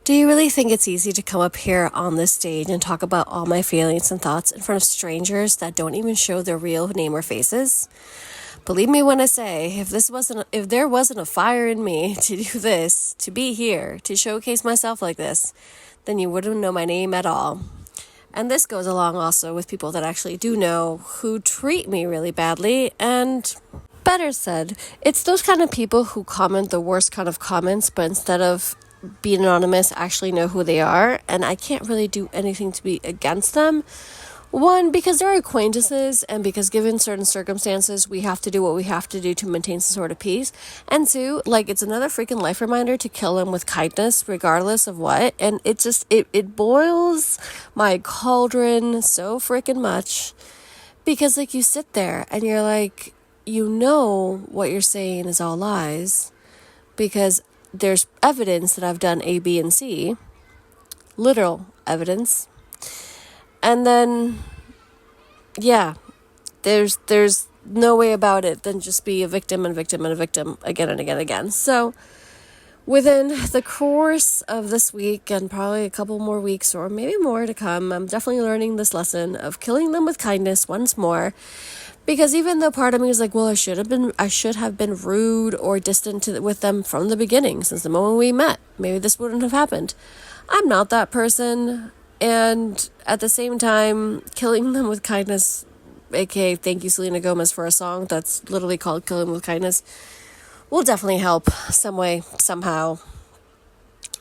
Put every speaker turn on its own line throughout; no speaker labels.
Do you really think it's easy to come up here on this stage and talk about all my feelings and thoughts in front of strangers that don't even show their real name or faces? Believe me when I say, if there wasn't a fire in me to do this, to be here, to showcase myself like this, then you wouldn't know my name at all. And this goes along also with people that actually do know, who treat me really badly, and better said, it's those kind of people who comment the worst kind of comments, but instead of being anonymous, actually know who they are, and I can't really do anything to be against them. One, because they're acquaintances, and because given certain circumstances, we have to do what we have to do to maintain some sort of peace. And two, it's another freaking life reminder to kill them with kindness, regardless of what. And it boils my cauldron so freaking much, because you sit there and you're like, you know what you're saying is all lies, because there's evidence that I've done A, B, and C, literal evidence. And then, there's no way about it than just be a victim and victim and a victim again and again and again. So within the course of this week and probably a couple more weeks or maybe more to come, I'm definitely learning this lesson of killing them with kindness once more. Because even though part of me is like, well, I should have been rude or distant with them from the beginning, since the moment we met. Maybe this wouldn't have happened. I'm not that person. And at the same time, killing them with kindness, aka thank you Selena Gomez for a song that's literally called Kill Them with Kindness, will definitely help some way, somehow.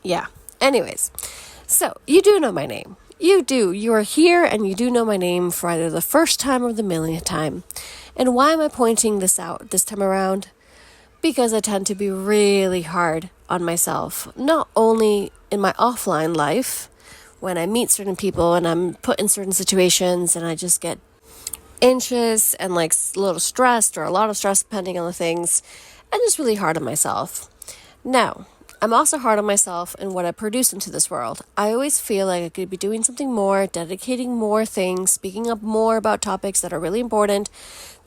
Yeah. Anyways, so you do know my name. You do. You are here and you do know my name for either the first time or the millionth time. And why am I pointing this out this time around? Because I tend to be really hard on myself, not only in my offline life, when I meet certain people and I'm put in certain situations and I just get anxious and a little stressed or a lot of stress depending on the things, and just really hard on myself. Now, I'm also hard on myself in what I produce into this world. I always feel like I could be doing something more, dedicating more things, speaking up more about topics that are really important,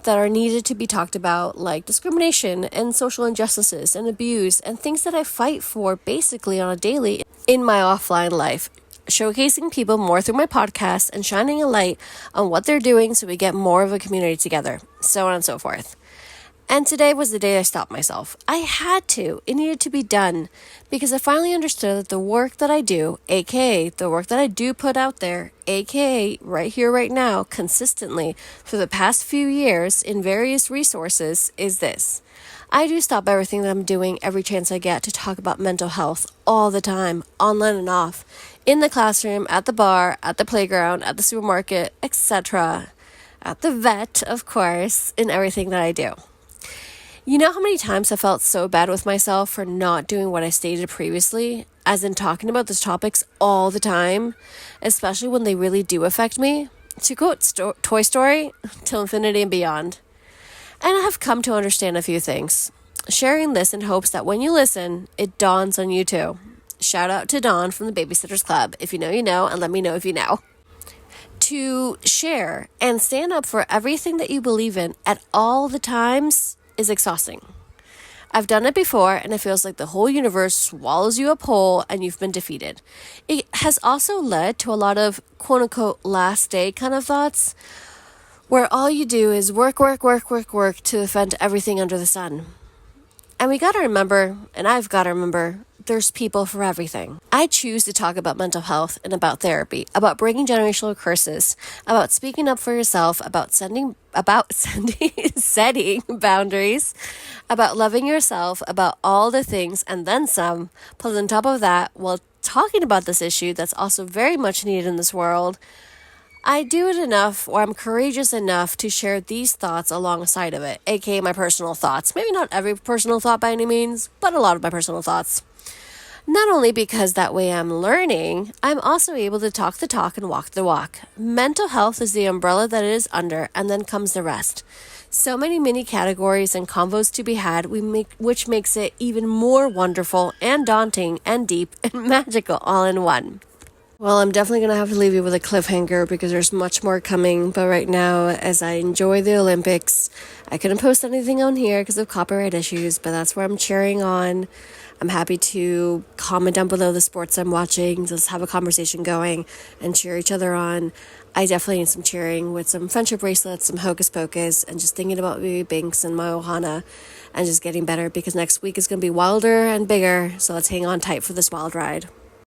that are needed to be talked about, like discrimination and social injustices and abuse and things that I fight for basically on a daily in my offline life. Showcasing people more through my podcast and shining a light on what they're doing so we get more of a community together, so on and so forth. And today was the day I stopped myself. I had to. It needed to be done because I finally understood that the work that I do, aka the work that I do put out there, aka right here, right now, consistently for the past few years in various resources, is this. I do stop everything that I'm doing every chance I get to talk about mental health all the time, online and off, in the classroom, at the bar, at the playground, at the supermarket, etc. At the vet, of course, in everything that I do. You know how many times I felt so bad with myself for not doing what I stated previously, as in talking about these topics all the time, especially when they really do affect me? To quote Toy Story, till infinity and beyond. And I have come to understand a few things. Sharing this in hopes that when you listen, it dawns on you too. Shout out to Dawn from the Babysitters Club. If you know, you know, and let me know if you know. To share and stand up for everything that you believe in at all the times is exhausting. I've done it before and it feels like the whole universe swallows you up whole and you've been defeated. It has also led to a lot of quote-unquote last day kind of thoughts, where all you do is work to defend everything under the sun. And we gotta remember, and I've gotta remember, there's people for everything. I choose to talk about mental health and about therapy, about breaking generational curses, about speaking up for yourself, about setting boundaries, about loving yourself, about all the things and then some. Plus on top of that, while talking about this issue that's also very much needed in this world, I do it enough, or I'm courageous enough to share these thoughts alongside of it, aka my personal thoughts. Maybe not every personal thought by any means, but a lot of my personal thoughts. Not only because that way I'm learning, I'm also able to talk the talk and walk the walk. Mental health is the umbrella that it is under, and then comes the rest. So many mini categories and convos to be had, which makes it even more wonderful and daunting and deep and magical all in one. Well, I'm definitely going to have to leave you with a cliffhanger because there's much more coming. But right now, as I enjoy the Olympics, I couldn't post anything on here because of copyright issues, but that's where I'm cheering on. I'm happy to comment down below the sports I'm watching, just have a conversation going and cheer each other on. I definitely need some cheering with some friendship bracelets, some hocus pocus, and just thinking about Baby Binks and my Ohana and just getting better because next week is going to be wilder and bigger. So let's hang on tight for this wild ride.